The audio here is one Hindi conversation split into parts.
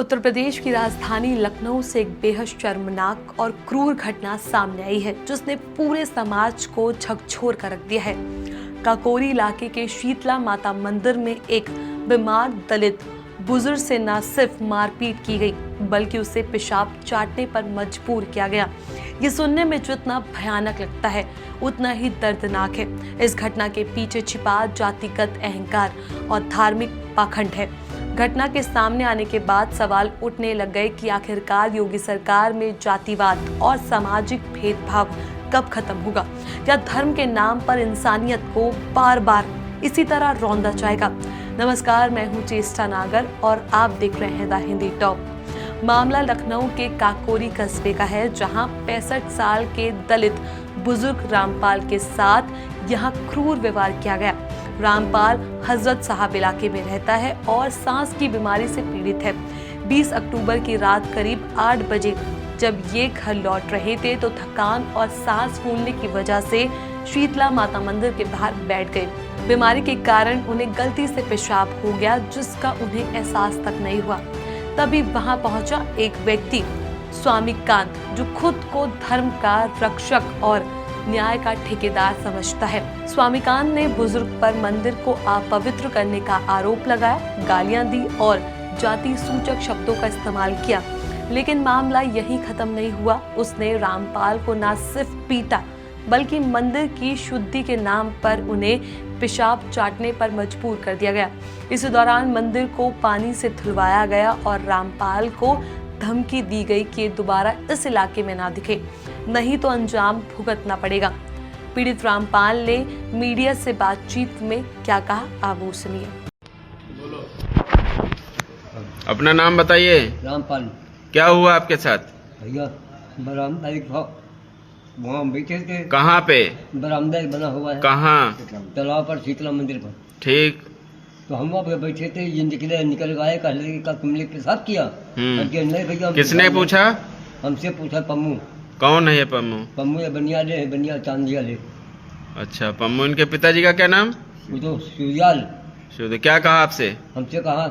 उत्तर प्रदेश की राजधानी लखनऊ से एक बेहद शर्मनाक और क्रूर घटना सामने आई है, जिसने पूरे समाज को झकझोर कर रख दिया है। काकोरी इलाके के शीतला माता मंदिर में एक बीमार दलित बुजुर्ग से न सिर्फ मारपीट की गई, बल्कि उसे पेशाब चाटने पर मजबूर किया गया। ये सुनने में जितना भयानक लगता है, उतना ही दर्दनाक है। इस घटना के पीछे छिपा जातिगत अहंकार और धार्मिक पाखंड है। घटना के सामने आने के बाद सवाल उठने लग गए कि आखिरकार योगी सरकार में जातिवाद और सामाजिक भेदभाव कब खत्म होगा, या धर्म के नाम पर इंसानियत को बार बार इसी तरह रौंदा जाएगा। नमस्कार, मैं हूं चेष्टा नागर और आप देख रहे हैं द हिंदी टॉप। मामला लखनऊ के काकोरी कस्बे का है, जहां 65 साल के दलित बुजुर्ग रामपाल के साथ यहां क्रूर व्यवहार किया गया। रामपाल हजरत साहब इलाके में रहता है और सांस की बीमारी से पीड़ित है। 20 अक्टूबर की रात करीब 8 बजे जब ये घर लौट रहे थे तो थकान और सांस फूलने की वजह से शीतला माता मंदिर के बाहर बैठ गए। बीमारी के कारण उन्हें गलती से पेशाब हो गया, जिसका उन्हें एहसास तक नहीं हुआ। तभी वहां पहुंचा एक व्यक्ति, स्वामीकांत, जो खुद को धर्म का रक्षक और न्याय का ठेकेदार समझता है। स्वामीकांत ने बुजुर्ग पर मंदिर को अपवित्र करने का आरोप लगाया, गालियां दी और जाति सूचक शब्दों का इस्तेमाल किया। लेकिन मामला यहीं खत्म नहीं हुआ। उसने रामपाल को न सिर्फ पीटा, बल्कि मंदिर की शुद्धि के नाम पर उन्हें पेशाब चाटने पर मजबूर कर दिया गया। इस दौरान मंदिर को पानी से धुलवाया गया और रामपाल को धमकी दी गई कि दोबारा इस इलाके में ना दिखे, नहीं तो अंजाम भुगतना पड़ेगा। पीड़ित रामपाल ने मीडिया से बातचीत में क्या कहा, आप वो सुनिए। अपना नाम बताइए। रामपाल। क्या हुआ आपके साथ? भैया बरामदा एक वहाँ बैठे थे। कहाँ पे? बरामदा एक बना हुआ है। कहाँ? तालाब पर, शीतला मंदिर पर। ठीक। तो हम वहाँ पे बैठे थे, ये निकल गए, कहले का तुमने पेशाब किया? नहीं भैया। किसने पूछा? हमसे पूछा पम्मू। कौन है ये पम्मू? पम्मू ये बनिया ले, बनिया चांदिया ले। अच्छा, पम्मू। इनके पिताजी का क्या नाम? वो तो सूर्याल। शुद्ध। क्या कहा आपसे? हमसे कहा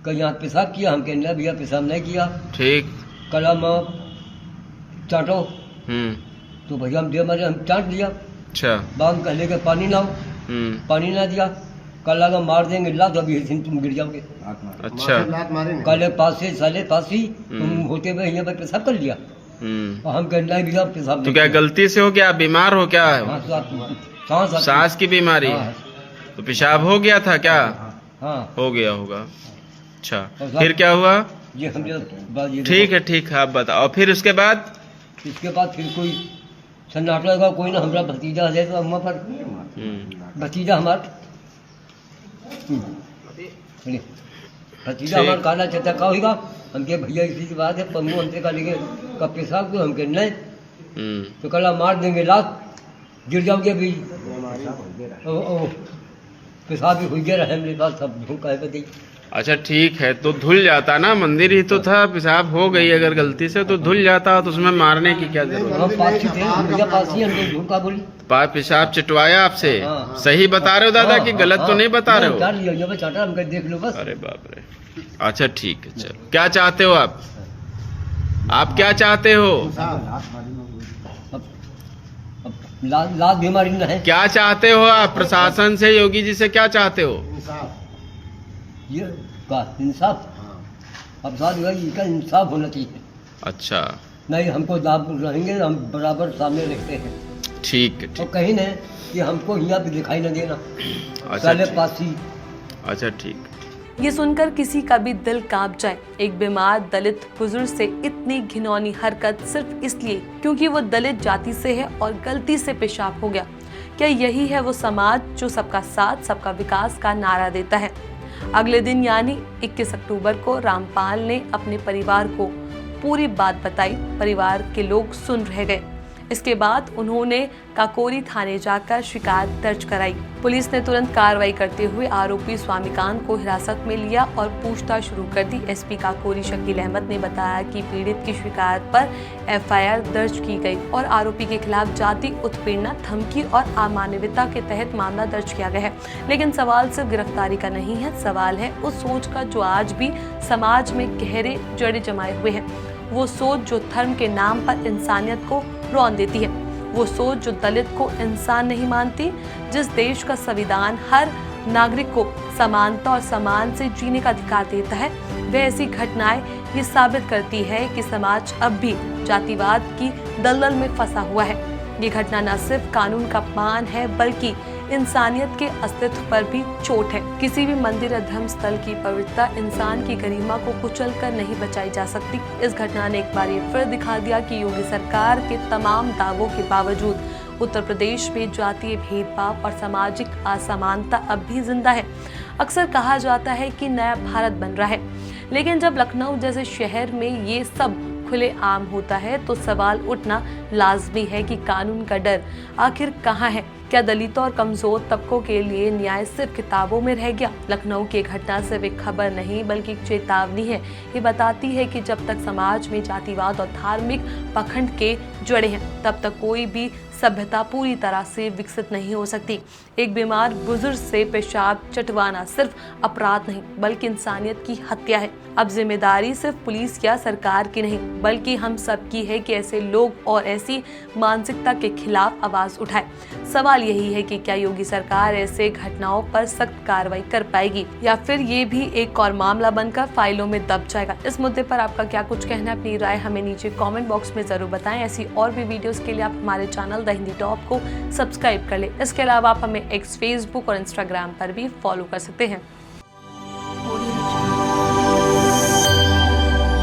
कहीं यहाँ पेशाब किया? हम कहने भैया पेशाब नहीं किया। ठीक। कलम चाटो। तो भैया हम दे मारे, हम चाट दिया। अच्छा। बांग कहले के पानी लाओ। पानी ना दिया। कल लगा मार देंगे ला, तो अभी तुम गिर जाओगे। अच्छा। कल पास से साले पास ही तुम होते हुए यहाँ पर पेशाब कर लिया। और हम कहने भैया पेशाब तो क्या गलती से हो गया? बीमार हो क्या? सांस की बीमारी? तो पेशाब हो गया था क्या? हाँ हो गया होगा। अच्छा, फिर क्या हुआ? ये हम ठीक है, ठीक है, आप बताओ। फिर उसके बाद? इसके बाद फिर कोई सन्नाटा लगा, कोई ना हमारा भतीजा है तो अम्मा पर भतीजा हमारा भतीजा हमारा काला चचा का होगा। हम के भैया इसी बात है, पम्मू हमसे का लेके कब पेशाब को हम के नहीं, तो कल मार देंगे लात, गिर जाओगे अभी। पेशाब भी हो गया रहे मेरे पास, सब झूठा है बताइए। अच्छा, ठीक है, तो धुल जाता ना, मंदिर ही तो था, पेशाब हो गई अगर गलती से तो धुल जाता, तो उसमें मारने की क्या जरूरत? पेशाब चिटवाया आपसे? सही बता रहे हो दादा कि गलत तो नहीं बता रहे हो? देख लो बस। अरे बाप रे। अच्छा ठीक है, चलो। क्या चाहते हो आप? आप क्या चाहते हो? लात बीमारी न है। क्या चाहते हो आप प्रशासन से, योगी जी से क्या चाहते हो? ये का इंसाफ। अब साथ इनका इंसाफ होना चाहिए। अच्छा। नहीं हमको दाब रहेंगे, हम बराबर सामने रखते हैं। ठीक है। तो कहीं न कि हमको यहाँ पे दिखाई न देना। अच्छा, पास ही। अच्छा ठीक। ये सुनकर किसी का भी दिल कांप जाए। एक बीमार दलित बुजुर्ग से इतनी घिनौनी हरकत सिर्फ इसलिए क्योंकि वो दलित जाति से है और गलती से पेशाब हो गया। क्या यही है वो समाज जो सबका साथ, सबका विकास का नारा देता है? अगले दिन यानी 21 अक्टूबर को रामपाल ने अपने परिवार को पूरी बात बताई। परिवार के लोग सुन रह गए। इसके बाद उन्होंने काकोरी थाने जाकर शिकायत दर्ज कराई। पुलिस ने तुरंत कार्रवाई करते हुए आरोपी स्वामीकांत को हिरासत में लिया और पूछताछ शुरू कर दी। एसपी काकोरी शकील अहमद ने बताया कि पीड़ित की शिकायत पर एफआईआर दर्ज की गई और आरोपी के खिलाफ जाति उत्पीड़न, धमकी और अमानवीयता के तहत मामला दर्ज किया गया है। लेकिन सवाल सिर्फ गिरफ्तारी का नहीं है, सवाल है उस सोच का जो आज भी समाज में गहरे जड़ें जमाए हुए है। वो सोच जो धर्म के नाम पर इंसानियत को रौंद देती है, वो सोच जो दलित को इंसान नहीं मानती। जिस देश का संविधान हर नागरिक को समानता और समान से जीने का अधिकार देता है, वह ऐसी घटनाएं ये साबित करती है कि समाज अब भी जातिवाद की दलदल में फंसा हुआ है। ये घटना न सिर्फ कानून का अपमान है बल्कि इंसानियत के अस्तित्व पर भी चोट है। किसी भी मंदिर या धर्म स्थल की पवित्रता इंसान की गरिमा को कुचल कर नहीं बचाई जा सकती। इस घटना ने एक बार ये फिर दिखा दिया कि योगी सरकार के तमाम दावों के बावजूद उत्तर प्रदेश में जातीय भेदभाव और सामाजिक असमानता अब भी जिंदा है। अक्सर कहा जाता है कि नया भारत बन रहा है, लेकिन जब लखनऊ जैसे शहर में ये सब खुले आम होता है तो सवाल उठना लाजमी है कि कानून का डर आखिर कहाँ है। क्या दलितों और कमजोर तबकों के लिए न्याय सिर्फ किताबों में रह गया? लखनऊ की घटना सिर्फ एक खबर नहीं बल्कि एक चेतावनी है। ये बताती है कि जब तक समाज में जातिवाद और धार्मिक पखंड के जड़े हैं, तब तक कोई भी सभ्यता पूरी तरह से विकसित नहीं हो सकती। एक बीमार बुजुर्ग से पेशाब चटवाना सिर्फ अपराध नहीं बल्कि इंसानियत की हत्या है। अब जिम्मेदारी सिर्फ पुलिस या सरकार की नहीं बल्कि हम सब की है कि ऐसे लोग और ऐसी मानसिकता के खिलाफ आवाज उठाए। सवाल यही है कि क्या योगी सरकार ऐसे घटनाओं पर सख्त कार्रवाई कर पाएगी या फिर ये भी एक और मामला बनकर फाइलों में दब जाएगा। इस मुद्दे पर आपका क्या कुछ कहना है? अपनी राय हमें नीचे कमेंट बॉक्स में जरूर बताएं। ऐसी और भी वीडियोस के लिए आप हमारे चैनल द हिंदी टॉप को सब्सक्राइब कर लें। इसके अलावा आप हमें एक्स, फेसबुक और इंस्टाग्राम पर भी फॉलो कर सकते हैं।